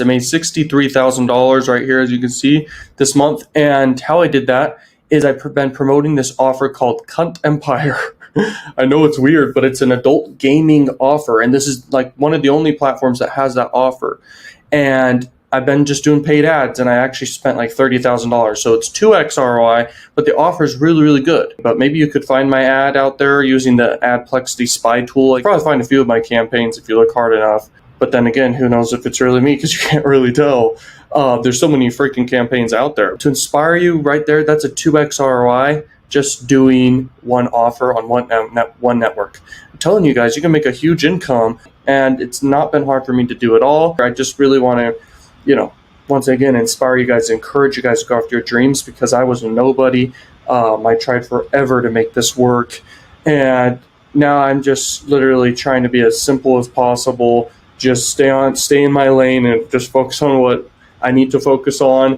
I made $63,000 right here, as you can see, this month. And how I did that is I've been promoting this offer called Cunt Empire. I know it's weird, but it's an adult gaming offer. And this is like one of the only platforms that has that offer. And I've been just doing paid ads, and I actually spent like $30,000. So it's 2x ROI, but the offer is really, really good. But maybe you could find my ad out there using the Adplexity spy tool. You can probably find a few of my campaigns if you look hard enough. But then again, who knows if it's really me, because you can't really tell. There's so many freaking campaigns out there. To inspire you right there, that's a 2x ROI, just doing one offer on one network. I'm telling you guys, you can make a huge income, and it's not been hard for me to do it all. I just really want to, once again, inspire you guys, encourage you guys to go after your dreams, because I was a nobody. I tried forever to make this work, and now I'm just literally trying to be as simple as possible. Just stay in my lane and just focus on what I need to focus on.